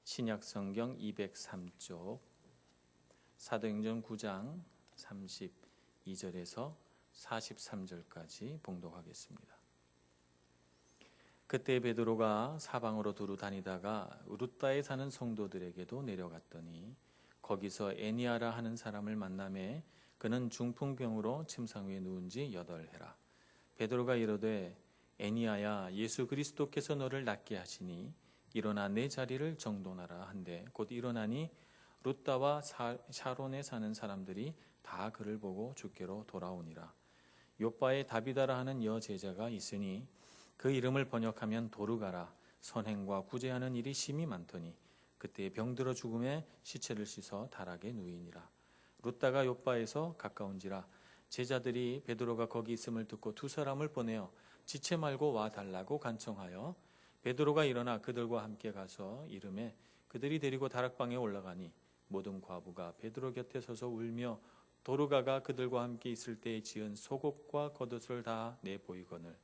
신약성경 203쪽 사도행전 9장 32절에서 43절까지 봉독하겠습니다. 그때 베드로가 사방으로 두루 다니다가 루따에 사는 성도들에게도 내려갔더니 거기서 에니아라 하는 사람을 만나매 그는 중풍병으로 침상 위에 누운 지 8해라. 베드로가 이르되 에니아야, 예수 그리스도께서 너를 낫게 하시니 일어나 내 자리를 정돈하라 한데 곧 일어나니 루따와 샤론에 사는 사람들이 다 그를 보고 주께로 돌아오니라. 요빠에 다비다라 하는 여제자가 있으니 그 이름을 번역하면 도르가라. 선행과 구제하는 일이 심히 많더니 그때 병들어 죽음에 시체를 씻어 다락에 누이니라. 루따가 요빠에서 가까운지라 제자들이 베드로가 거기 있음을 듣고 두 사람을 보내어 지체 말고 와 달라고 간청하여 베드로가 일어나 그들과 함께 가서 이름에 그들이 데리고 다락방에 올라가니 모든 과부가 베드로 곁에 서서 울며 도르가가 그들과 함께 있을 때에 지은 속옷과 겉옷을 다 내보이거늘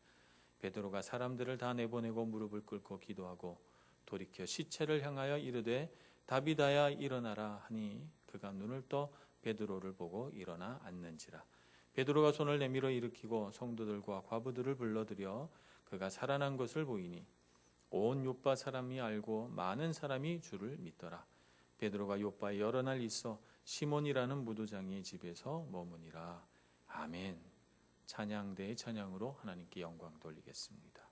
베드로가 사람들을 다 내보내고 무릎을 꿇고 기도하고 돌이켜 시체를 향하여 이르되 다비다야 일어나라 하니 그가 눈을 떠 베드로를 보고 일어나 앉는지라. 베드로가 손을 내밀어 일으키고 성도들과 과부들을 불러들여 그가 살아난 것을 보이니 온 요빠 사람이 알고 많은 사람이 주를 믿더라. 베드로가 요빠에 여러 날 있어 시몬이라는 무도장의 집에서 머무니라. 아멘. 찬양대의 찬양으로 하나님께 영광 돌리겠습니다.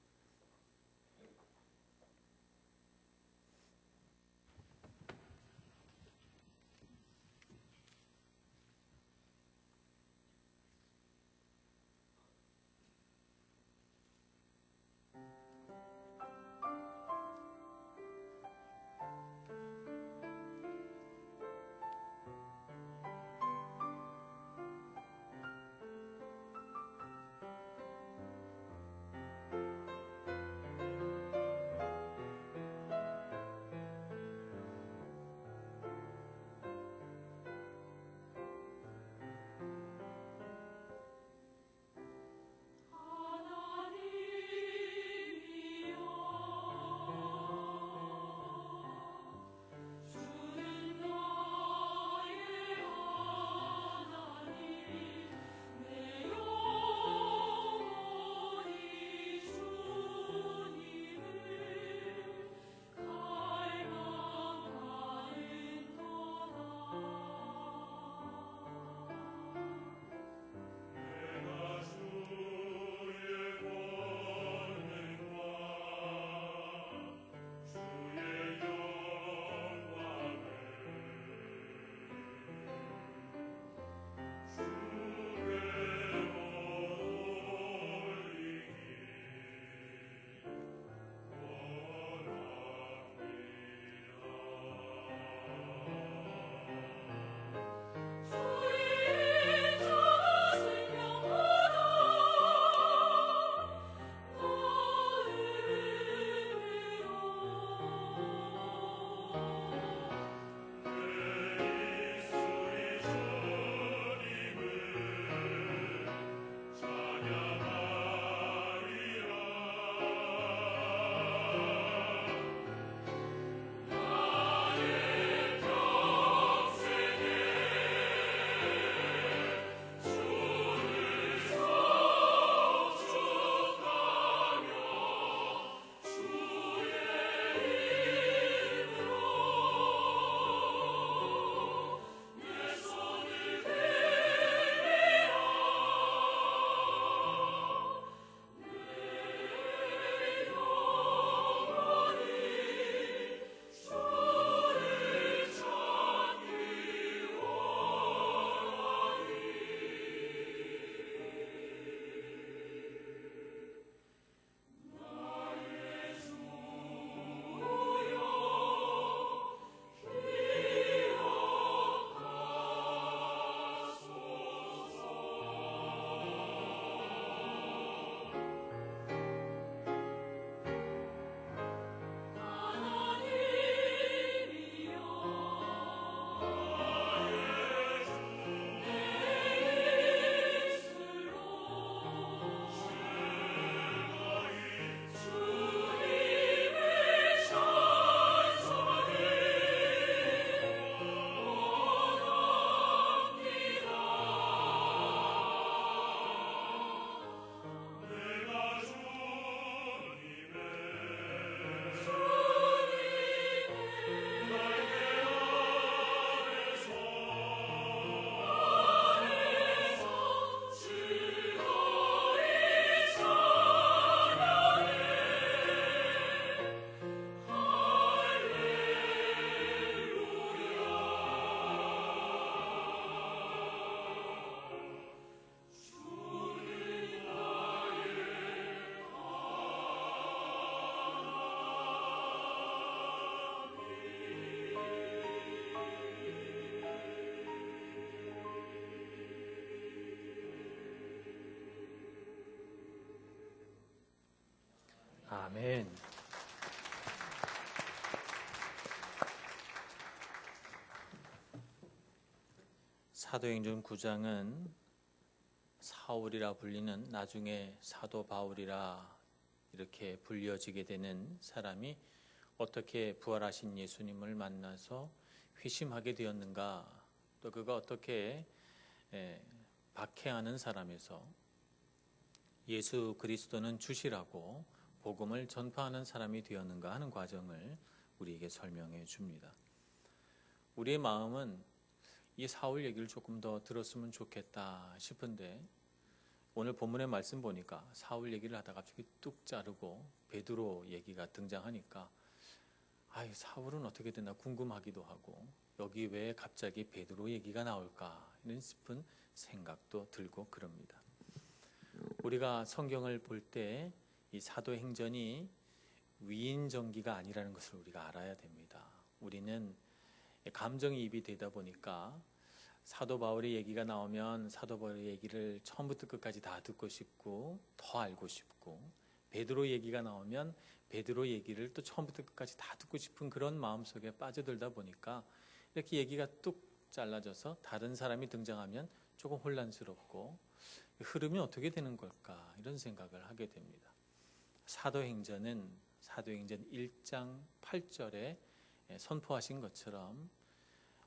아멘. 사도행전 9장은 사울이라 불리는 나중에 사도 바울이라 이렇게 불려지게 되는 사람이 어떻게 부활하신 예수님을 만나서 회심하게 되었는가, 또 그가 어떻게 박해하는 사람에서 예수 그리스도는 주시라고 복음을 전파하는 사람이 되었는가 하는 과정을 우리에게 설명해 줍니다. 우리의 마음은 이 사울 얘기를 조금 더 들었으면 좋겠다 싶은데, 오늘 본문의 말씀 보니까 사울 얘기를 하다가 갑자기 뚝 자르고 베드로 얘기가 등장하니까 사울은 어떻게 됐나 궁금하기도 하고, 여기 왜 갑자기 베드로 얘기가 나올까 이런 싶은 생각도 들고 그럽니다. 우리가 성경을 볼 때 이 사도행전이 위인전기가 아니라는 것을 우리가 알아야 됩니다. 우리는 감정이입이 되다 보니까 사도 바울의 얘기가 나오면 사도 바울의 얘기를 처음부터 끝까지 다 듣고 싶고 더 알고 싶고, 베드로 얘기가 나오면 베드로 얘기를 또 처음부터 끝까지 다 듣고 싶은 그런 마음속에 빠져들다 보니까 이렇게 얘기가 뚝 잘라져서 다른 사람이 등장하면 조금 혼란스럽고 흐름이 어떻게 되는 걸까 이런 생각을 하게 됩니다. 사도행전 1장 8절에 선포하신 것처럼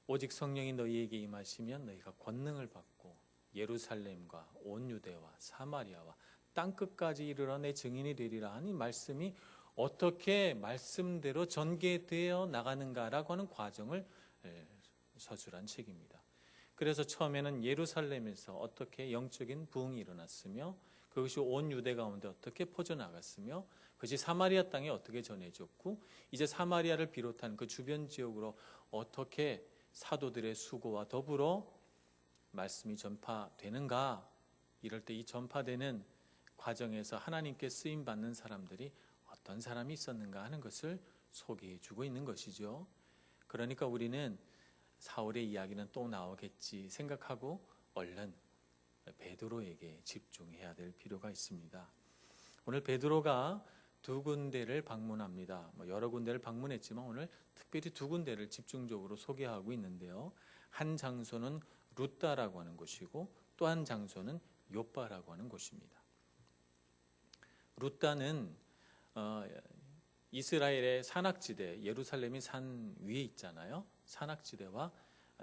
오직 성령이 너희에게 임하시면 너희가 권능을 받고 예루살렘과 온 유대와 사마리아와 땅끝까지 이르러 내 증인이 되리라 하는 말씀이 어떻게 말씀대로 전개되어 나가는가라고 하는 과정을 서술한 책입니다. 그래서 처음에는 예루살렘에서 어떻게 영적인 부흥이 일어났으며 그것이 온 유대 가운데 어떻게 퍼져나갔으며 그것이 사마리아 땅에 어떻게 전해졌고, 이제 사마리아를 비롯한 그 주변 지역으로 어떻게 사도들의 수고와 더불어 말씀이 전파되는가, 이럴 때 이 전파되는 과정에서 하나님께 쓰임받는 사람들이 어떤 사람이 있었는가 하는 것을 소개해 주고 있는 것이죠. 그러니까 우리는 사울의 이야기는 또 나오겠지 생각하고 얼른 베드로에게 집중해야 될 필요가 있습니다. 오늘 베드로가 두 군데를 방문합니다. 여러 군데를 방문했지만 오늘 특별히 두 군데를 집중적으로 소개하고 있는데요. 한 장소는 루다라고 하는 곳이고 또 한 장소는 요빠라고 하는 곳입니다. 루다는 이스라엘의 산악지대, 예루살렘이 산 위에 있잖아요. 산악지대와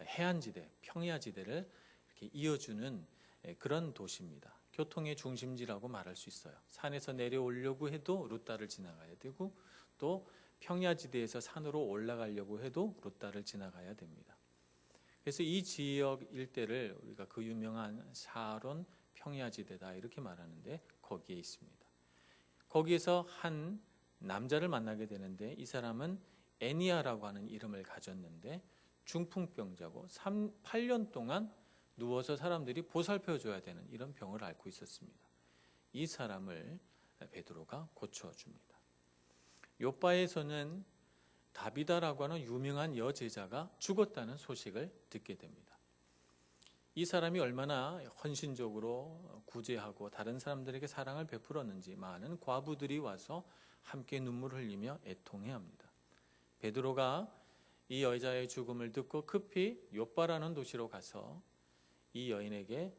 해안지대, 평야지대를 이렇게 이어주는 그런 도시입니다. 교통의 중심지라고 말할 수 있어요. 산에서 내려오려고 해도 루다를 지나가야 되고, 또 평야지대에서 산으로 올라가려고 해도 루다를 지나가야 됩니다. 그래서 이 지역 일대를 우리가 그 유명한 샤론 평야지대다 이렇게 말하는데 거기에 있습니다. 거기에서 한 남자를 만나게 되는데 이 사람은 애니아라고 하는 이름을 가졌는데 중풍병자고 8년 동안 누워서 사람들이 보살펴줘야 되는 이런 병을 앓고 있었습니다. 이 사람을 베드로가 고쳐줍니다. 요빠에서는 다비다라고 하는 유명한 여제자가 죽었다는 소식을 듣게 됩니다. 이 사람이 얼마나 헌신적으로 구제하고 다른 사람들에게 사랑을 베풀었는지 많은 과부들이 와서 함께 눈물을 흘리며 애통해합니다. 베드로가 이 여자의 죽음을 듣고 급히 요빠라는 도시로 가서 이 여인에게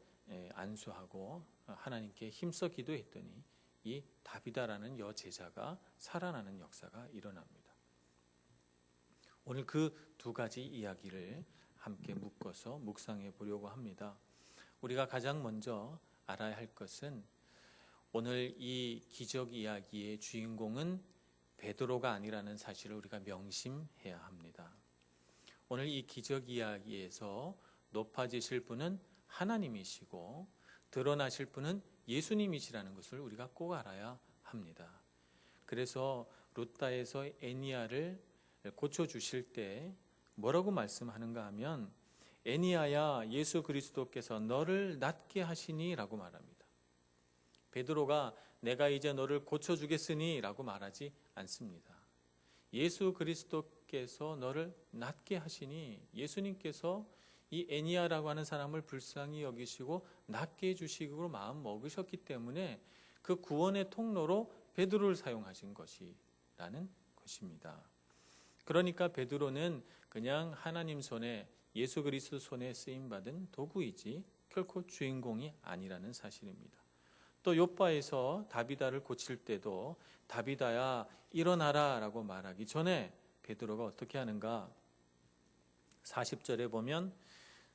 안수하고 하나님께 힘써 기도했더니 이 다비다라는 여제자가 살아나는 역사가 일어납니다. 오늘 그 두 가지 이야기를 함께 묶어서 묵상해 보려고 합니다. 우리가 가장 먼저 알아야 할 것은 오늘 이 기적 이야기의 주인공은 베드로가 아니라는 사실을 우리가 명심해야 합니다. 오늘 이 기적 이야기에서 높아지실 분은 하나님이시고 드러나실 분은 예수님이시라는 것을 우리가 꼭 알아야 합니다. 그래서 루다에서 애니아를 고쳐주실 때 뭐라고 말씀하는가 하면 애니아야 예수 그리스도께서 너를 낫게 하시니 라고 말합니다. 베드로가 내가 이제 너를 고쳐주겠으니 라고 말하지 않습니다. 예수 그리스도께서 너를 낫게 하시니, 예수님께서 이 애니아라고 하는 사람을 불쌍히 여기시고 낫게 해주시기로 마음 먹으셨기 때문에 그 구원의 통로로 베드로를 사용하신 것이라는 것입니다. 그러니까 베드로는 그냥 하나님 손에, 예수 그리스도 손에 쓰임받은 도구이지 결코 주인공이 아니라는 사실입니다. 또 욥바에서 다비다를 고칠 때도 다비다야 일어나라 라고 말하기 전에 베드로가 어떻게 하는가? 40절에 보면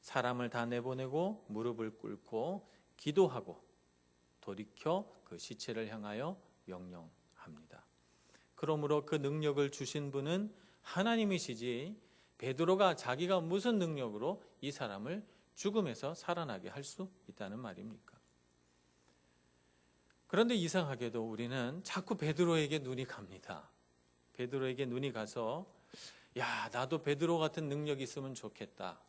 사람을 다 내보내고 무릎을 꿇고 기도하고 돌이켜 그 시체를 향하여 명령합니다. 그러므로 그 능력을 주신 분은 하나님이시지 베드로가 자기가 무슨 능력으로 이 사람을 죽음에서 살아나게 할 수 있다는 말입니까? 그런데 이상하게도 우리는 자꾸 베드로에게 눈이 갑니다. 베드로에게 눈이 가서 야, 나도 베드로 같은 능력이 있으면 좋겠다.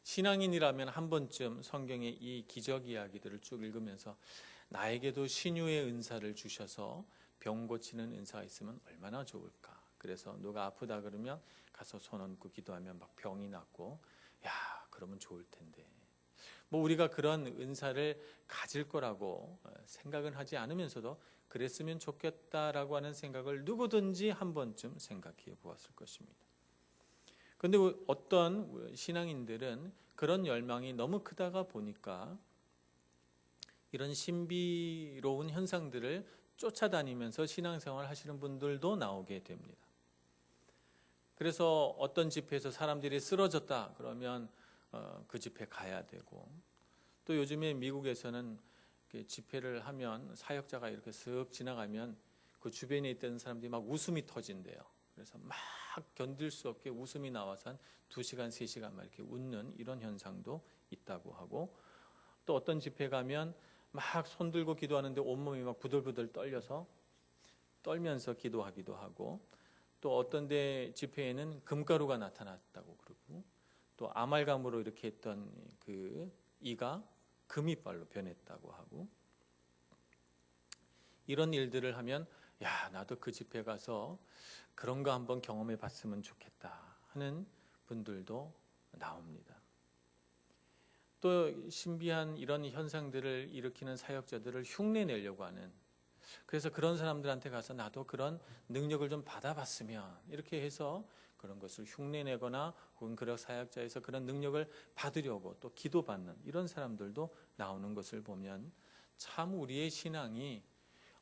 신앙인이라면 한 번쯤 성경의 이 기적 이야기들을 쭉 읽으면서 나에게도 신유의 은사를 주셔서 병 고치는 은사가 있으면 얼마나 좋을까. 그래서 누가 아프다 그러면 가서 손 얹고 기도하면 막 병이 낫고, 야, 그러면 좋을 텐데. 뭐 우리가 그런 은사를 가질 거라고 생각은 하지 않으면서도 그랬으면 좋겠다라고 하는 생각을 누구든지 한 번쯤 생각해 보았을 것입니다. 그런데 어떤 신앙인들은 그런 열망이 너무 크다가 보니까 이런 신비로운 현상들을 쫓아다니면서 신앙생활 하시는 분들도 나오게 됩니다. 그래서 어떤 집회에서 사람들이 쓰러졌다 그러면 그 집회 가야 되고, 또 요즘에 미국에서는 집회를 하면 사역자가 이렇게 쓱 지나가면 그 주변에 있던 사람들이 막 웃음이 터진대요. 그래서 막 견딜 수 없게 웃음이 나와서 한 2시간, 3시간 이렇게 웃는 이런 현상도 있다고 하고, 또 어떤 집회 가면 막 손 들고 기도하는데 온몸이 막 부들부들 떨면서 기도하기도 하고, 또 어떤 데 집회에는 금가루가 나타났다고 그러고, 또 아말감으로 이렇게 했던 그 이가 금이빨로 변했다고 하고, 이런 일들을 하면 야, 나도 그 집회 가서 그런 거 한번 경험해 봤으면 좋겠다 하는 분들도 나옵니다. 또 신비한 이런 현상들을 일으키는 사역자들을 흉내내려고 하는, 그래서 그런 사람들한테 가서 나도 그런 능력을 좀 받아봤으면 이렇게 해서 그런 것을 흉내내거나 혹은 그런 사역자에서 그런 능력을 받으려고 또 기도받는 이런 사람들도 나오는 것을 보면 참 우리의 신앙이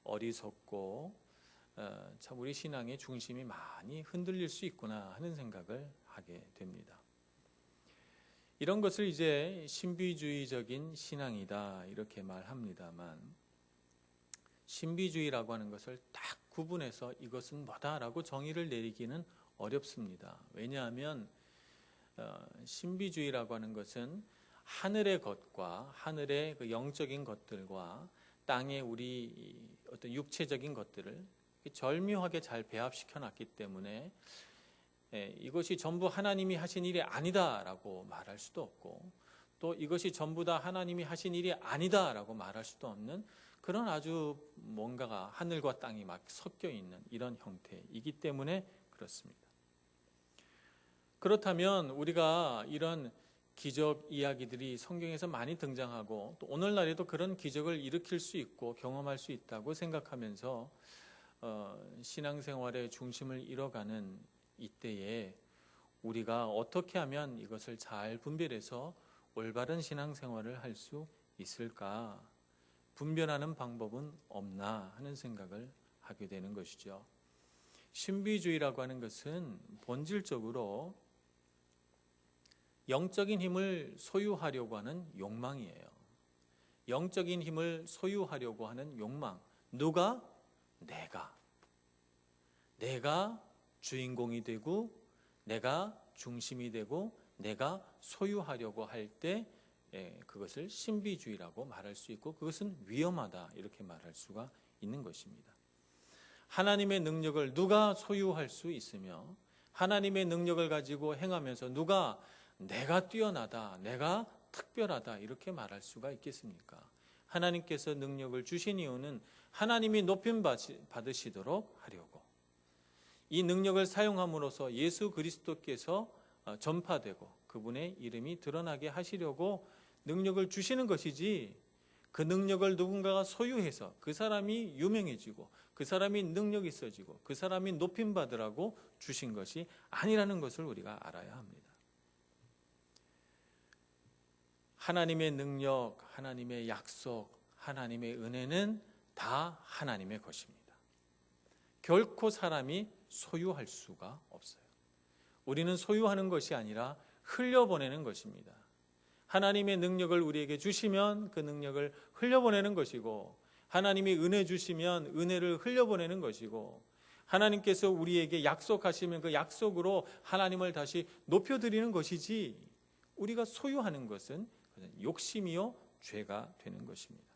어리석고 참 우리 신앙의 중심이 많이 흔들릴 수 있구나 하는 생각을 하게 됩니다. 이런 것을 이제 신비주의적인 신앙이다 이렇게 말합니다만, 신비주의라고 하는 것을 딱 구분해서 이것은 뭐다라고 정의를 내리기는 어렵습니다. 왜냐하면 신비주의라고 하는 것은 하늘의 것과 하늘의 그 영적인 것들과 땅의 우리 어떤 육체적인 것들을 절묘하게 잘 배합시켜 놨기 때문에 이것이 전부 하나님이 하신 일이 아니다라고 말할 수도 없고, 또 이것이 전부 다 하나님이 하신 일이 아니다라고 말할 수도 없는 그런 아주 뭔가가 하늘과 땅이 막 섞여 있는 이런 형태이기 때문에 그렇습니다. 그렇다면 우리가 이런 기적 이야기들이 성경에서 많이 등장하고 또 오늘날에도 그런 기적을 일으킬 수 있고 경험할 수 있다고 생각하면서 신앙생활의 중심을 잃어가는 이때에 우리가 어떻게 하면 이것을 잘 분별해서 올바른 신앙생활을 할 수 있을까? 분별하는 방법은 없나 하는 생각을 하게 되는 것이죠. 신비주의라고 하는 것은 본질적으로 영적인 힘을 소유하려고 하는 욕망이에요. 영적인 힘을 소유하려고 하는 욕망. 누가? 내가 주인공이 되고 내가 중심이 되고 내가 소유하려고 할 때 그것을 신비주의라고 말할 수 있고, 그것은 위험하다 이렇게 말할 수가 있는 것입니다. 하나님의 능력을 누가 소유할 수 있으며 하나님의 능력을 가지고 행하면서 누가 내가 뛰어나다, 내가 특별하다 이렇게 말할 수가 있겠습니까? 하나님께서 능력을 주신 이유는 하나님이 높임 받으시도록 하려고, 이 능력을 사용함으로써 예수 그리스도께서 전파되고 그분의 이름이 드러나게 하시려고 능력을 주시는 것이지, 그 능력을 누군가가 소유해서 그 사람이 유명해지고 그 사람이 능력이 있어지고 그 사람이 높임받으라고 주신 것이 아니라는 것을 우리가 알아야 합니다. 하나님의 능력, 하나님의 약속, 하나님의 은혜는 다 하나님의 것입니다. 결코 사람이 소유할 수가 없어요. 우리는 소유하는 것이 아니라 흘려보내는 것입니다. 하나님의 능력을 우리에게 주시면 그 능력을 흘려보내는 것이고, 하나님이 은혜 주시면 은혜를 흘려보내는 것이고, 하나님께서 우리에게 약속하시면 그 약속으로 하나님을 다시 높여드리는 것이지, 우리가 소유하는 것은 욕심이요 죄가 되는 것입니다.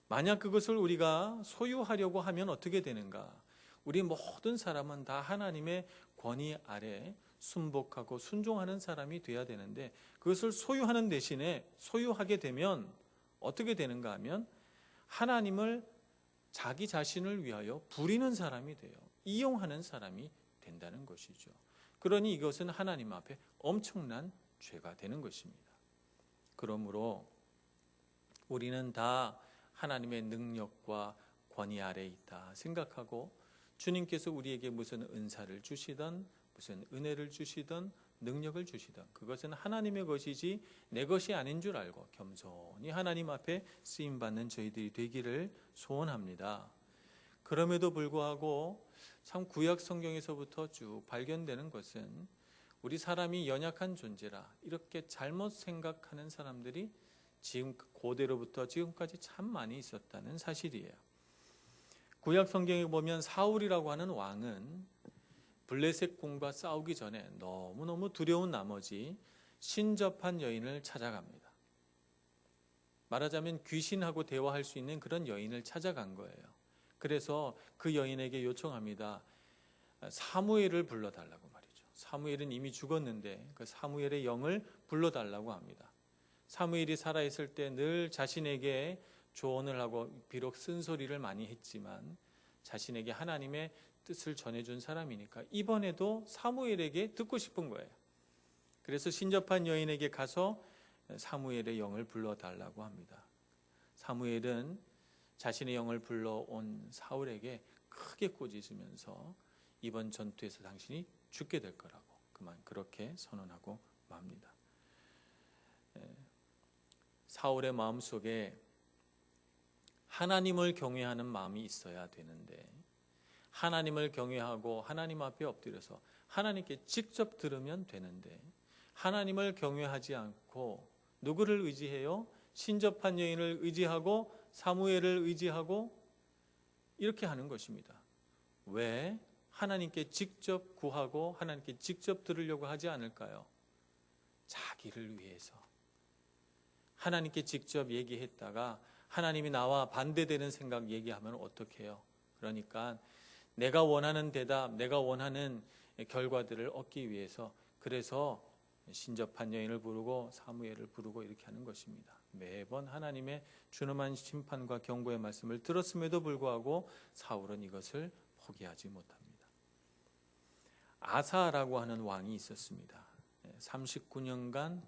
만약 그것을 우리가 소유하려고 하면 어떻게 되는가? 우리 모든 사람은 다 하나님의 권위 아래 순복하고 순종하는 사람이 되어야 되는데, 그것을 소유하는 대신에 소유하게 되면 어떻게 되는가 하면 하나님을 자기 자신을 위하여 부리는 사람이 돼요. 이용하는 사람이 된다는 것이죠. 그러니 이것은 하나님 앞에 엄청난 죄가 되는 것입니다. 그러므로 우리는 다 하나님의 능력과 권위 아래에 있다 생각하고, 주님께서 우리에게 무슨 은사를 주시든 무슨 은혜를 주시든 능력을 주시든 그것은 하나님의 것이지 내 것이 아닌 줄 알고 겸손히 하나님 앞에 쓰임받는 저희들이 되기를 소원합니다. 그럼에도 불구하고 참 구약 성경에서부터 쭉 발견되는 것은 우리 사람이 연약한 존재라 이렇게 잘못 생각하는 사람들이 지금 고대로부터 지금까지 참 많이 있었다는 사실이에요. 구약 성경에 보면 사울이라고 하는 왕은 블레셋 군과 싸우기 전에 너무너무 두려운 나머지 신접한 여인을 찾아갑니다. 말하자면 귀신하고 대화할 수 있는 그런 여인을 찾아간 거예요. 그래서 그 여인에게 요청합니다. 사무엘을 불러달라고 말이죠. 사무엘은 이미 죽었는데 그 사무엘의 영을 불러달라고 합니다. 사무엘이 살아있을 때 늘 자신에게 조언을 하고 비록 쓴소리를 많이 했지만 자신에게 하나님의 뜻을 전해준 사람이니까 이번에도 사무엘에게 듣고 싶은 거예요. 그래서 신접한 여인에게 가서 사무엘의 영을 불러달라고 합니다. 사무엘은 자신의 영을 불러온 사울에게 크게 꾸짖으면서 이번 전투에서 당신이 죽게 될 거라고 그만 그렇게 선언하고 맙니다. 사울의 마음속에 하나님을 경외하는 마음이 있어야 되는데, 하나님을 경외하고 하나님 앞에 엎드려서 하나님께 직접 들으면 되는데, 하나님을 경외하지 않고 누구를 의지해요? 신접한 여인을 의지하고 사무엘을 의지하고 이렇게 하는 것입니다. 왜 하나님께 직접 구하고 하나님께 직접 들으려고 하지 않을까요? 자기를 위해서. 하나님께 직접 얘기했다가 하나님이 나와 반대되는 생각 얘기하면 어떻게 해요? 그러니까 내가 원하는 대답, 내가 원하는 결과들을 얻기 위해서 그래서 신접한 여인을 부르고 사무엘을 부르고 이렇게 하는 것입니다. 매번 하나님의 준엄한 심판과 경고의 말씀을 들었음에도 불구하고 사울은 이것을 포기하지 못합니다. 아사라고 하는 왕이 있었습니다. 39년간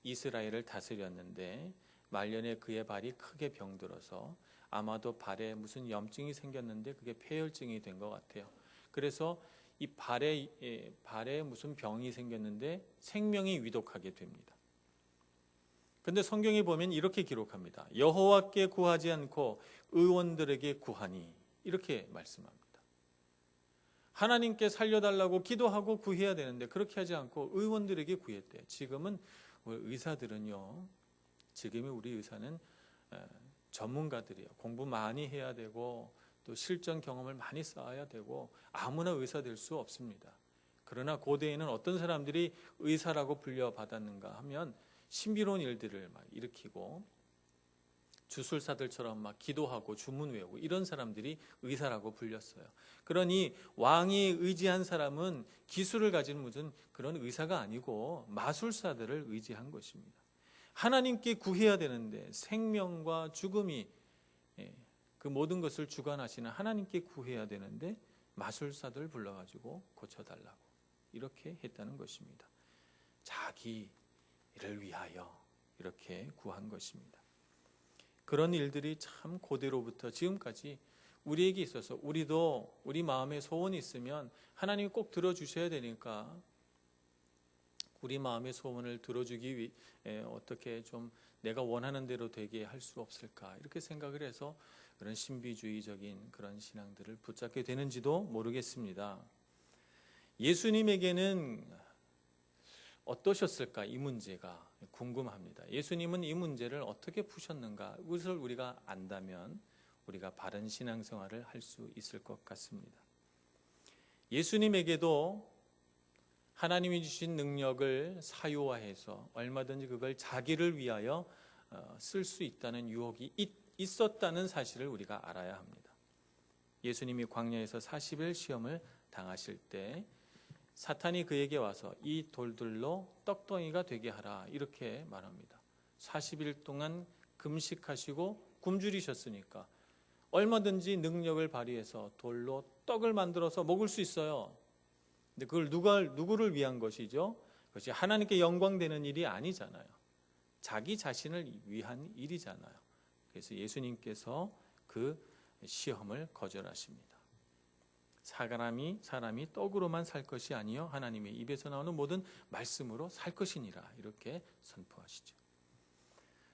이스라엘을 다스렸는데 말년에 그의 발이 크게 병들어서 아마도 발에 무슨 염증이 생겼는데 그게 폐혈증이 된 것 같아요. 그래서 이 발에 무슨 병이 생겼는데 생명이 위독하게 됩니다. 근데 성경에 보면 이렇게 기록합니다. 여호와께 구하지 않고 의원들에게 구하니 이렇게 말씀합니다. 하나님께 살려달라고 기도하고 구해야 되는데 그렇게 하지 않고 의원들에게 구했대요. 지금은 의사들은요, 지금의 우리 의사는 전문가들이에요. 공부 많이 해야 되고 또 실전 경험을 많이 쌓아야 되고 아무나 의사 될 수 없습니다. 그러나 고대에는 어떤 사람들이 의사라고 불려받았는가 하면 신비로운 일들을 막 일으키고 주술사들처럼 막 기도하고 주문 외우고 이런 사람들이 의사라고 불렸어요. 그러니 왕이 의지한 사람은 기술을 가진 무슨 그런 의사가 아니고 마술사들을 의지한 것입니다. 하나님께 구해야 되는데 생명과 죽음이 그 모든 것을 주관하시는 하나님께 구해야 되는데 마술사들 불러가지고 고쳐달라고 이렇게 했다는 것입니다. 자기를 위하여 이렇게 구한 것입니다. 그런 일들이 참 고대로부터 지금까지 우리에게 있어서 우리도 우리 마음에 소원이 있으면 하나님이 꼭 들어주셔야 되니까 우리 마음의 소원을 들어주기 위해 어떻게 좀 내가 원하는 대로 되게 할 수 없을까 이렇게 생각을 해서 그런 신비주의적인 그런 신앙들을 붙잡게 되는지도 모르겠습니다. 예수님에게는 어떠셨을까? 이 문제가 궁금합니다. 예수님은 이 문제를 어떻게 푸셨는가? 이것을 우리가 안다면 우리가 바른 신앙생활을 할 수 있을 것 같습니다. 예수님에게도 하나님이 주신 능력을 사유화해서 얼마든지 그걸 자기를 위하여 쓸 수 있다는 유혹이 있었다는 사실을 우리가 알아야 합니다. 예수님이 광야에서 40일 시험을 당하실 때 사탄이 그에게 와서 이 돌들로 떡덩이가 되게 하라 이렇게 말합니다. 40일 동안 금식하시고 굶주리셨으니까 얼마든지 능력을 발휘해서 돌로 떡을 만들어서 먹을 수 있어요. 근데 그걸 누구를 위한 것이죠? 그것이 하나님께 영광되는 일이 아니잖아요. 자기 자신을 위한 일이잖아요. 그래서 예수님께서 그 시험을 거절하십니다. 사람이 떡으로만 살 것이 아니요 하나님의 입에서 나오는 모든 말씀으로 살 것이니라 이렇게 선포하시죠.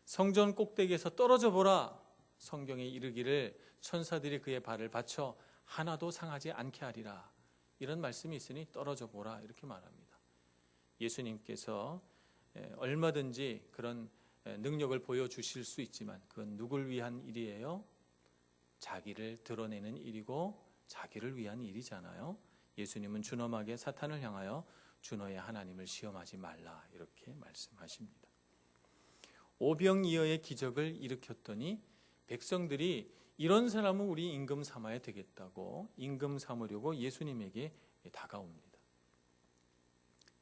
성전 꼭대기에서 떨어져 보라. 성경에 이르기를 천사들이 그의 발을 받쳐 하나도 상하지 않게 하리라. 이런 말씀이 있으니 떨어져 보라 이렇게 말합니다. 예수님께서 얼마든지 그런 능력을 보여주실 수 있지만 그건 누굴 위한 일이에요? 자기를 드러내는 일이고 자기를 위한 일이잖아요. 예수님은 준엄하게 사탄을 향하여 준너의 하나님을 시험하지 말라 이렇게 말씀하십니다. 오병이어의 기적을 일으켰더니 백성들이 이런 사람은 우리 임금 삼아야 되겠다고 임금 삼으려고 예수님에게 다가옵니다.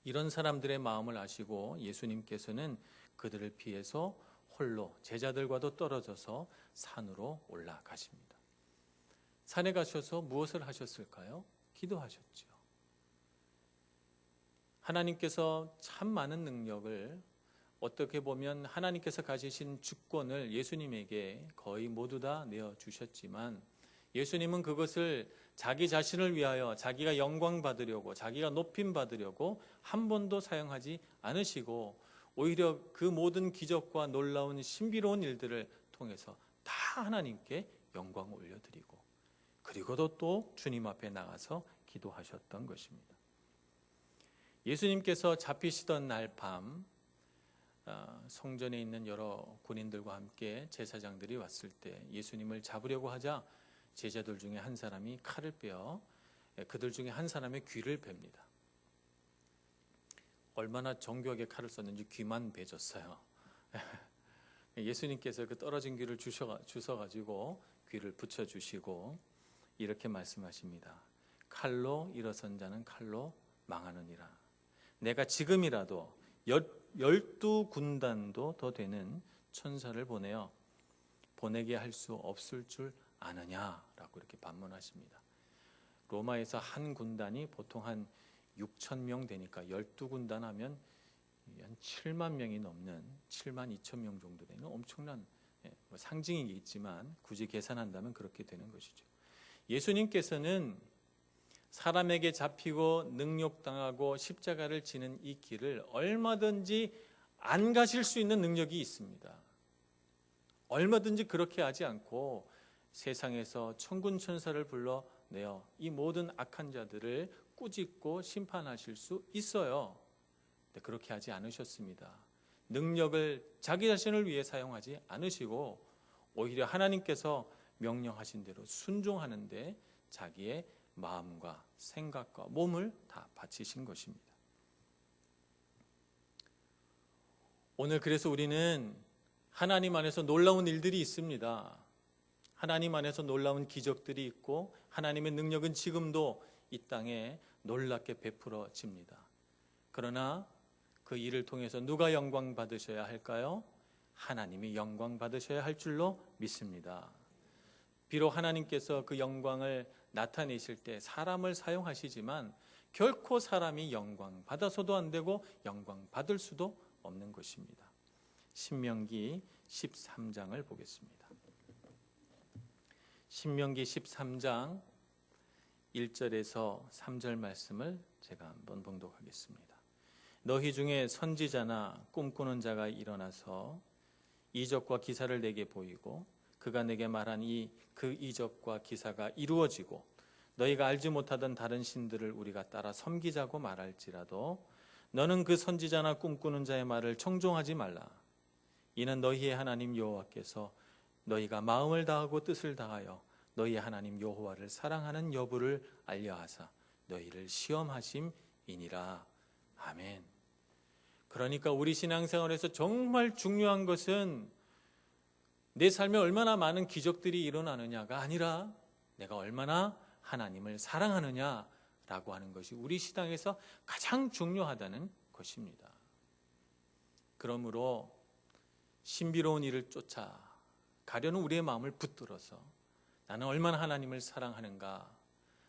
이런 사람들의 마음을 아시고 예수님께서는 그들을 피해서 홀로 제자들과도 떨어져서 산으로 올라가십니다. 산에 가셔서 무엇을 하셨을까요? 기도하셨죠. 하나님께서 참 많은 능력을 어떻게 보면 하나님께서 가지신 주권을 예수님에게 거의 모두 다 내어주셨지만 예수님은 그것을 자기 자신을 위하여 자기가 영광 받으려고 자기가 높임 받으려고 한 번도 사용하지 않으시고 오히려 그 모든 기적과 놀라운 신비로운 일들을 통해서 다 하나님께 영광을 올려드리고 그리고도 또 주님 앞에 나가서 기도하셨던 것입니다. 예수님께서 잡히시던 날 밤 성전에 있는 여러 군인들과 함께 제사장들이 왔을 때 예수님을 잡으려고 하자 제자들 중에 한 사람이 칼을 빼어 그들 중에 한 사람의 귀를 팹니다. 얼마나 정교하게 칼을 썼는지 귀만 베졌어요. 예수님께서 그 떨어진 귀를 주셔가지고 귀를 붙여주시고 이렇게 말씀하십니다. 칼로 일어선 자는 칼로 망하느니라. 내가 지금이라도 12군단도 더 되는 천사를 보내게 할 수 없을 줄 아느냐라고 이렇게 반문하십니다. 로마에서 한 군단이 보통 한 6천 명 되니까 12군단 하면 한 7만 명이 넘는 7만 2천 명 정도 되는 엄청난 상징이겠지만 굳이 계산한다면 그렇게 되는 것이죠. 예수님께서는 사람에게 잡히고 능욕당하고 십자가를 지는 이 길을 얼마든지 안 가실 수 있는 능력이 있습니다. 얼마든지 그렇게 하지 않고 세상에서 천군 천사를 불러내어 이 모든 악한 자들을 꾸짖고 심판하실 수 있어요. 근데 그렇게 하지 않으셨습니다. 능력을 자기 자신을 위해 사용하지 않으시고 오히려 하나님께서 명령하신 대로 순종하는데 자기의 마음과 생각과 몸을 다 바치신 것입니다. 오늘 그래서 우리는 하나님 안에서 놀라운 일들이 있습니다. 하나님 안에서 놀라운 기적들이 있고 하나님의 능력은 지금도 이 땅에 놀랍게 베풀어집니다. 그러나 그 일을 통해서 누가 영광 받으셔야 할까요? 하나님이 영광 받으셔야 할 줄로 믿습니다. 비록 하나님께서 그 영광을 나타내실 때 사람을 사용하시지만 결코 사람이 영광 받아서도 안 되고 영광 받을 수도 없는 것입니다. 신명기 13장을 보겠습니다. 신명기 13장 1절에서 3절 말씀을 제가 한번 봉독하겠습니다. 너희 중에 선지자나 꿈꾸는 자가 일어나서 이적과 기사를 내게 보이고 그가 내게 말한 그 이적과 기사가 이루어지고 너희가 알지 못하던 다른 신들을 우리가 따라 섬기자고 말할지라도 너는 그 선지자나 꿈꾸는 자의 말을 청종하지 말라. 이는 너희의 하나님 여호와께서 너희가 마음을 다하고 뜻을 다하여 너희의 하나님 여호와를 사랑하는 여부를 알려하사 너희를 시험하심이니라. 아멘. 그러니까 우리 신앙생활에서 정말 중요한 것은 내 삶에 얼마나 많은 기적들이 일어나느냐가 아니라 내가 얼마나 하나님을 사랑하느냐라고 하는 것이 우리 신앙에서 가장 중요하다는 것입니다. 그러므로 신비로운 일을 쫓아가려는 우리의 마음을 붙들어서 나는 얼마나 하나님을 사랑하는가,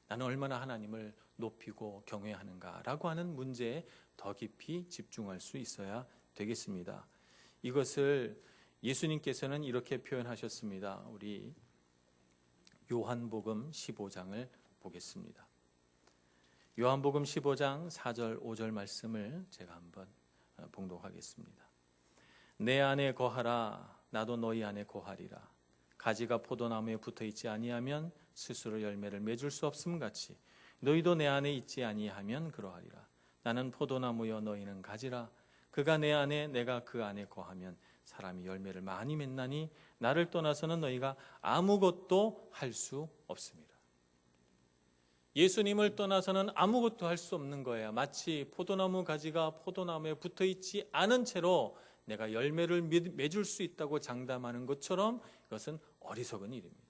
나는 얼마나 하나님을 높이고 경외하는가라고 하는 문제에 더 깊이 집중할 수 있어야 되겠습니다. 이것을 예수님께서는 이렇게 표현하셨습니다. 우리 요한복음 15장을 보겠습니다. 요한복음 15장 4절 5절 말씀을 제가 한번 봉독하겠습니다. 내 안에 거하라 나도 너희 안에 거하리라. 가지가 포도나무에 붙어있지 아니하면 스스로 열매를 맺을 수 없음 같이 너희도 내 안에 있지 아니하면 그러하리라. 나는 포도나무여 너희는 가지라. 그가 내 안에 내가 그 안에 거하면 사람이 열매를 많이 맺나니 나를 떠나서는 너희가 아무것도 할 수 없습니다. 예수님을 떠나서는 아무것도 할 수 없는 거예요. 마치 포도나무 가지가 포도나무에 붙어있지 않은 채로 내가 열매를 맺을 수 있다고 장담하는 것처럼 이것은 어리석은 일입니다.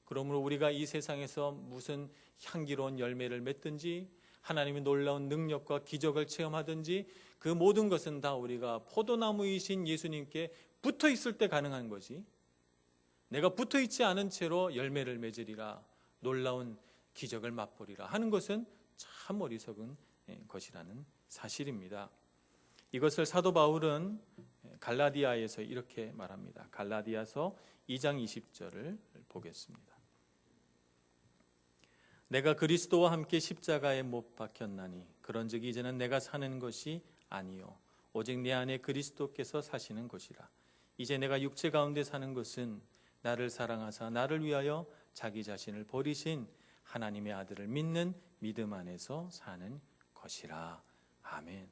그러므로 우리가 이 세상에서 무슨 향기로운 열매를 맺든지 하나님의 놀라운 능력과 기적을 체험하든지 그 모든 것은 다 우리가 포도나무이신 예수님께 붙어 있을 때 가능한 거지, 내가 붙어 있지 않은 채로 열매를 맺으리라, 놀라운 기적을 맛보리라 하는 것은 참 어리석은 것이라는 사실입니다. 이것을 사도 바울은 갈라디아에서 이렇게 말합니다. 갈라디아서 2장 20절을 보겠습니다. 내가 그리스도와 함께 십자가에 못 박혔나니 그런즉 이제는 내가 사는 것이 아니요 오직 내 안에 그리스도께서 사시는 것이라. 이제 내가 육체 가운데 사는 것은 나를 사랑하사 나를 위하여 자기 자신을 버리신 하나님의 아들을 믿는 믿음 안에서 사는 것이라. 아멘.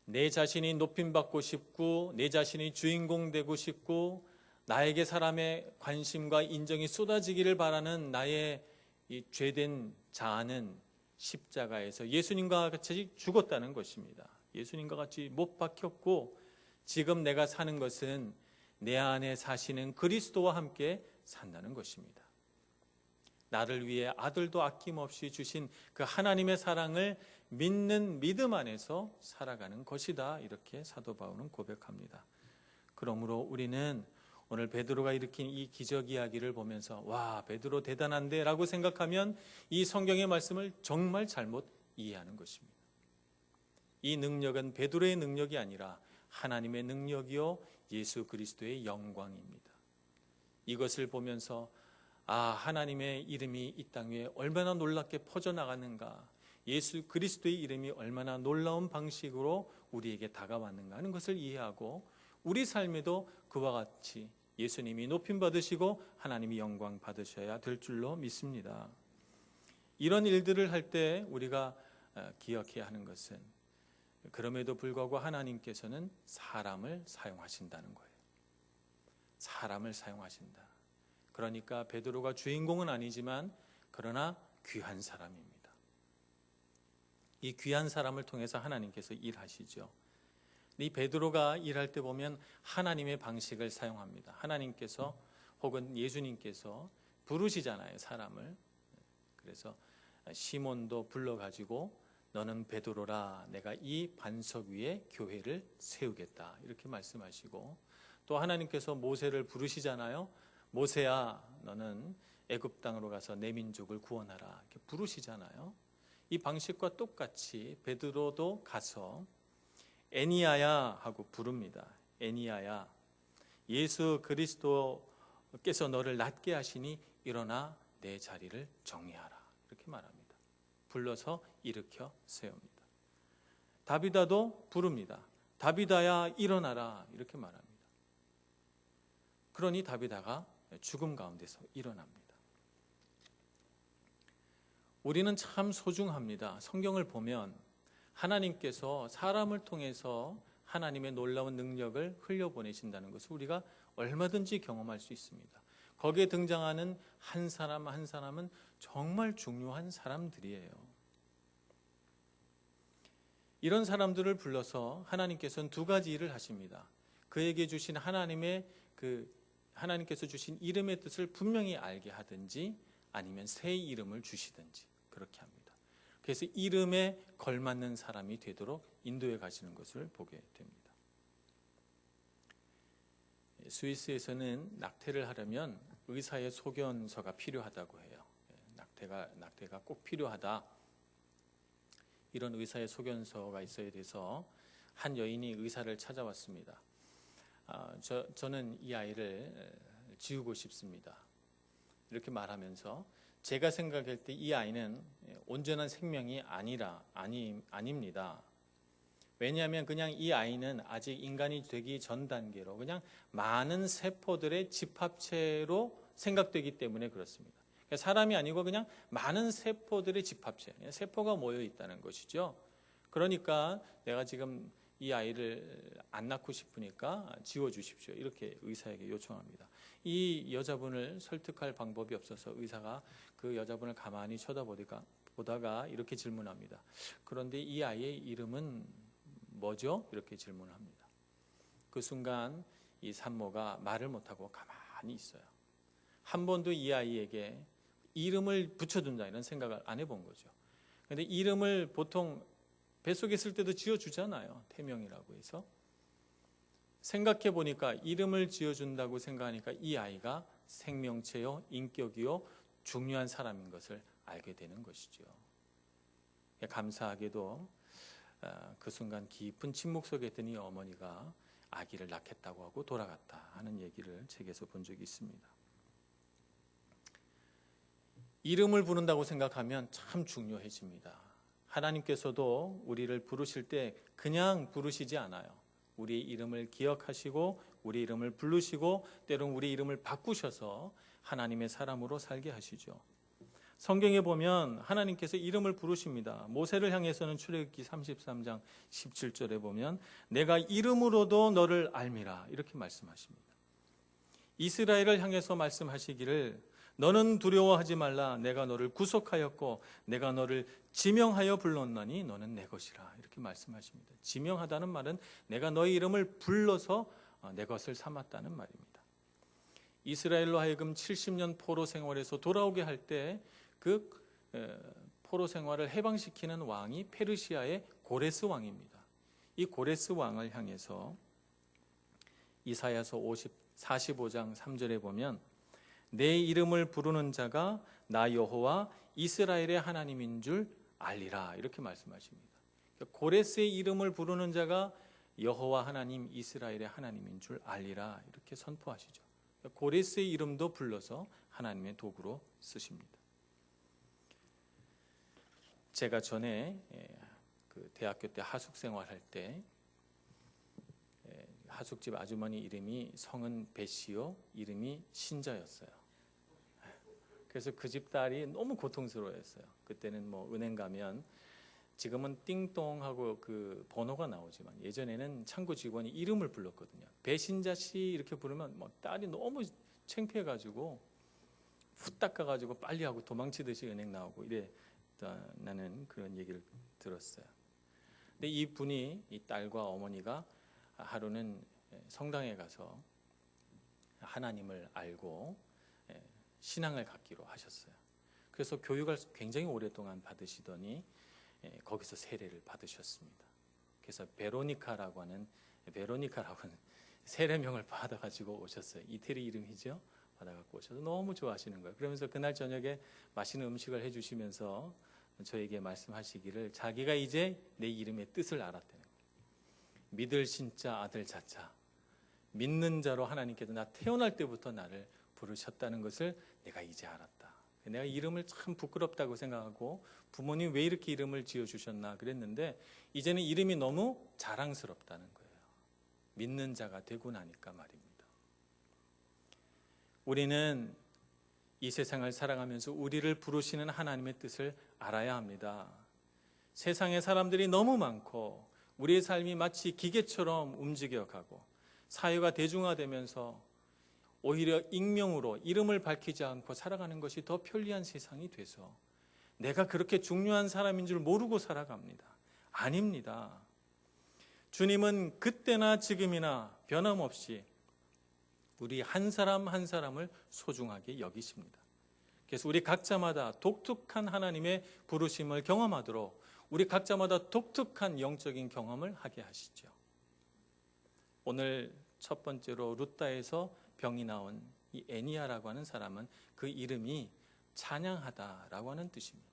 내 자신이 높임받고 싶고 내 자신이 주인공 되고 싶고 나에게 사람의 관심과 인정이 쏟아지기를 바라는 나의 이 죄된 자아는 십자가에서 예수님과 같이 죽었다는 것입니다. 예수님과 같이 못 박혔고 지금 내가 사는 것은 내 안에 사시는 그리스도와 함께 산다는 것입니다. 나를 위해 아들도 아낌없이 주신 그 하나님의 사랑을 믿는 믿음 안에서 살아가는 것이다. 이렇게 사도 바울은 고백합니다. 그러므로 우리는 오늘 베드로가 일으킨 이 기적 이야기를 보면서 와, 베드로 대단한데 라고 생각하면 이 성경의 말씀을 정말 잘못 이해하는 것입니다. 이 능력은 베드로의 능력이 아니라 하나님의 능력이요 예수 그리스도의 영광입니다. 이것을 보면서 하나님의 이름이 이 땅 위에 얼마나 놀랍게 퍼져나가는가, 예수 그리스도의 이름이 얼마나 놀라운 방식으로 우리에게 다가왔는가 하는 것을 이해하고 우리 삶에도 그와 같이 예수님이 높임 받으시고 하나님이 영광 받으셔야 될 줄로 믿습니다. 이런 일들을 할 때 우리가 기억해야 하는 것은 그럼에도 불구하고 하나님께서는 사람을 사용하신다는 거예요. 사람을 사용하신다. 그러니까 베드로가 주인공은 아니지만 그러나 귀한 사람입니다. 이 귀한 사람을 통해서 하나님께서 일하시죠. 이 베드로가 일할 때 보면 하나님의 방식을 사용합니다. 하나님께서 혹은 예수님께서 부르시잖아요, 사람을. 그래서 시몬도 불러가지고 너는 베드로라, 내가 이 반석 위에 교회를 세우겠다 이렇게 말씀하시고, 또 하나님께서 모세를 부르시잖아요. 모세야, 너는 애굽 땅으로 가서 내 민족을 구원하라 이렇게 부르시잖아요. 이 방식과 똑같이 베드로도 가서 애니야야 하고 부릅니다. 애니야야, 예수 그리스도 께서 너를 낫게 하시니 일어나 내 자리를 정리하라. 이렇게 말합니다. 불러서 일으켜 세웁니다. 다비다도 부릅니다. 다비다야 일어나라. 이렇게 말합니다. 그러니 다비다가 죽음 가운데서 일어납니다. 우리는 참 소중합니다. 성경을 보면 하나님께서 사람을 통해서 하나님의 놀라운 능력을 흘려보내신다는 것을 우리가 얼마든지 경험할 수 있습니다. 거기에 등장하는 한 사람 한 사람은 정말 중요한 사람들이에요. 이런 사람들을 불러서 하나님께서는 두 가지 일을 하십니다. 그에게 주신 하나님께서 주신 이름의 뜻을 분명히 알게 하든지 아니면 새 이름을 주시든지 그렇게 합니다. 그래서 이름에 걸맞는 사람이 되도록 인도해 가시는 것을 보게 됩니다. 스위스에서는 낙태를 하려면 의사의 소견서가 필요하다고 해요. 낙태가 꼭 필요하다. 이런 의사의 소견서가 있어야 돼서 한 여인이 의사를 찾아왔습니다. 저는 이 아이를 지우고 싶습니다. 이렇게 말하면서 제가 생각할 때 이 아이는 온전한 생명이 아닙니다. 왜냐하면 그냥 이 아이는 아직 인간이 되기 전 단계로 그냥 많은 세포들의 집합체로 생각되기 때문에 그렇습니다. 그러니까 사람이 아니고 그냥 많은 세포들의 집합체, 세포가 모여 있다는 것이죠. 그러니까 내가 지금 이 아이를 안 낳고 싶으니까 지워주십시오. 이렇게 의사에게 요청합니다. 이 여자분을 설득할 방법이 없어서 의사가 그 여자분을 가만히 쳐다보다가 이렇게 질문합니다. 그런데 이 아이의 이름은 뭐죠? 이렇게 질문합니다. 그 순간 이 산모가 말을 못하고 가만히 있어요. 한 번도 이 아이에게 이름을 붙여준다 이런 생각을 안 해본 거죠. 그런데 이름을 보통 뱃속에 있을 때도 지어주잖아요. 태명이라고 해서. 생각해 보니까 이름을 지어준다고 생각하니까 이 아이가 생명체요, 인격이요, 중요한 사람인 것을 알게 되는 것이죠. 감사하게도 그 순간 깊은 침묵 속에 있던 이 어머니가 아기를 낳겠다고 하고 돌아갔다 하는 얘기를 책에서 본 적이 있습니다. 이름을 부른다고 생각하면 참 중요해집니다. 하나님께서도 우리를 부르실 때 그냥 부르시지 않아요. 우리의 이름을 기억하시고 우리 이름을 부르시고 때로는 우리 이름을 바꾸셔서 하나님의 사람으로 살게 하시죠. 성경에 보면 하나님께서 이름을 부르십니다. 모세를 향해서는 출애굽기 33장 17절에 보면 내가 이름으로도 너를 알미라 이렇게 말씀하십니다. 이스라엘을 향해서 말씀하시기를 너는 두려워하지 말라 내가 너를 구속하였고 내가 너를 지명하여 불렀나니 너는 내 것이라 이렇게 말씀하십니다. 지명하다는 말은 내가 너의 이름을 불러서 내 것을 삼았다는 말입니다. 이스라엘로 하여금 70년 포로 생활에서 돌아오게 할 때 그 포로 생활을 해방시키는 왕이 페르시아의 고레스 왕입니다. 이 고레스 왕을 향해서 이사야서 45장 3절에 보면 내 이름을 부르는 자가 나 여호와 이스라엘의 하나님인 줄 알리라 이렇게 말씀하십니다. 고레스의 이름을 부르는 자가 여호와 하나님 이스라엘의 하나님인 줄 알리라 이렇게 선포하시죠. 고레스의 이름도 불러서 하나님의 도구로 쓰십니다. 제가 전에 그 대학교 때 하숙 생활할 때 하숙집 아주머니 이름이 성은 배시요 이름이 신자였어요. 그래서 그 집 딸이 너무 고통스러워했어요. 그때는 뭐 은행 가면 지금은 띵동하고 그 번호가 나오지만 예전에는 창구 직원이 이름을 불렀거든요. 배신자 씨 이렇게 부르면 뭐 딸이 너무 창피해가지고 후 닦아가지고 빨리 하고 도망치듯이 은행 나오고 이랬다는 그런 얘기를 들었어요. 근데 이 분이 이 딸과 어머니가 하루는 성당에 가서 하나님을 알고 신앙을 갖기로 하셨어요. 그래서 교육을 굉장히 오랫동안 받으시더니 거기서 세례를 받으셨습니다. 그래서 베로니카라고 하는 세례명을 받아가지고 오셨어요. 이태리 이름이죠. 받아갖고 오셔서 너무 좋아하시는 거예요. 그러면서 그날 저녁에 맛있는 음식을 해주시면서 저에게 말씀하시기를 자기가 이제 내 이름의 뜻을 알았다는 거예요. 믿을 신자 아들 자자 믿는 자로 하나님께서 나 태어날 때부터 나를 부르셨다는 것을 내가 이제 알았다. 내가 이름을 참 부끄럽다고 생각하고 부모님 왜 이렇게 이름을 지어주셨나 그랬는데 이제는 이름이 너무 자랑스럽다는 거예요. 믿는 자가 되고 나니까 말입니다. 우리는 이 세상을 살아가면서 우리를 부르시는 하나님의 뜻을 알아야 합니다. 세상에 사람들이 너무 많고 우리의 삶이 마치 기계처럼 움직여가고 사회가 대중화되면서 오히려 익명으로 이름을 밝히지 않고 살아가는 것이 더 편리한 세상이 돼서 내가 그렇게 중요한 사람인 줄 모르고 살아갑니다. 아닙니다. 주님은 그때나 지금이나 변함없이 우리 한 사람 한 사람을 소중하게 여기십니다. 그래서 우리 각자마다 독특한 하나님의 부르심을 경험하도록 우리 각자마다 독특한 영적인 경험을 하게 하시죠. 오늘 첫 번째로 룻다에서 병이 나온 이 애니야라고 하는 사람은 그 이름이 찬양하다라고 하는 뜻입니다.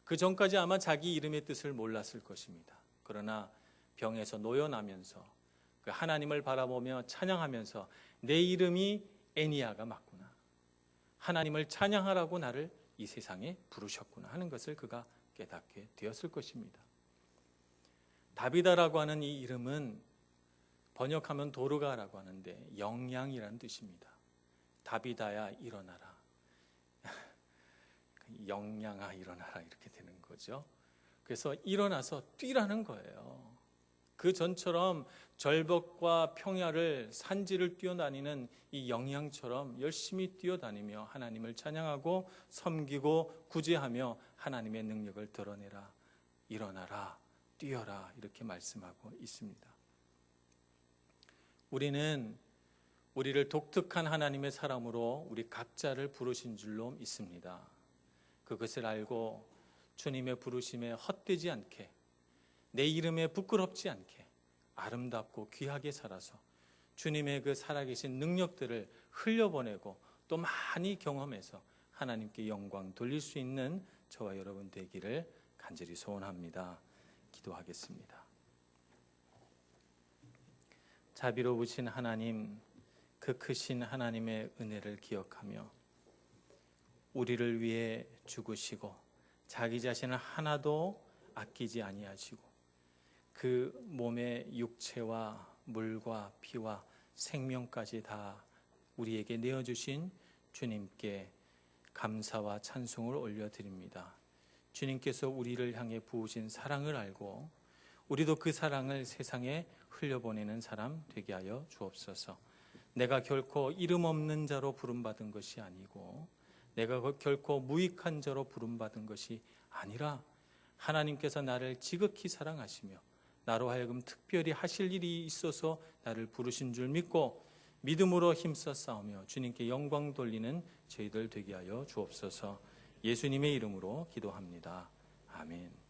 그 전까지 아마 자기 이름의 뜻을 몰랐을 것입니다. 그러나 병에서 노여나면서 그 하나님을 바라보며 찬양하면서 내 이름이 애니야가 맞구나. 하나님을 찬양하라고 나를 이 세상에 부르셨구나 하는 것을 그가 깨닫게 되었을 것입니다. 다비다라고 하는 이 이름은 번역하면 도르가라고 하는데 영양이라는 뜻입니다. 다비다야 일어나라. 영양아 일어나라 이렇게 되는 거죠. 그래서 일어나서 뛰라는 거예요. 그 전처럼 절벽과 평야를 산지를 뛰어다니는 이 영양처럼 열심히 뛰어다니며 하나님을 찬양하고 섬기고 구제하며 하나님의 능력을 드러내라. 일어나라. 뛰어라. 이렇게 말씀하고 있습니다. 우리는 우리를 독특한 하나님의 사람으로 우리 각자를 부르신 줄로 믿습니다. 그것을 알고 주님의 부르심에 헛되지 않게 내 이름에 부끄럽지 않게 아름답고 귀하게 살아서 주님의 그 살아계신 능력들을 흘려보내고 또 많이 경험해서 하나님께 영광 돌릴 수 있는 저와 여러분 되기를 간절히 소원합니다. 기도하겠습니다. 자비로우신 하나님, 그 크신 하나님의 은혜를 기억하며 우리를 위해 죽으시고 자기 자신을 하나도 아끼지 아니하시고 그 몸의 육체와 물과 피와 생명까지 다 우리에게 내어주신 주님께 감사와 찬송을 올려드립니다. 주님께서 우리를 향해 부으신 사랑을 알고 우리도 그 사랑을 세상에 흘려보내는 사람 되게 하여 주옵소서. 내가 결코 이름 없는 자로 부름받은 것이 아니고 내가 결코 무익한 자로 부름받은 것이 아니라 하나님께서 나를 지극히 사랑하시며 나로 하여금 특별히 하실 일이 있어서 나를 부르신 줄 믿고 믿음으로 힘써 싸우며 주님께 영광 돌리는 저희들 되게 하여 주옵소서. 예수님의 이름으로 기도합니다. 아멘.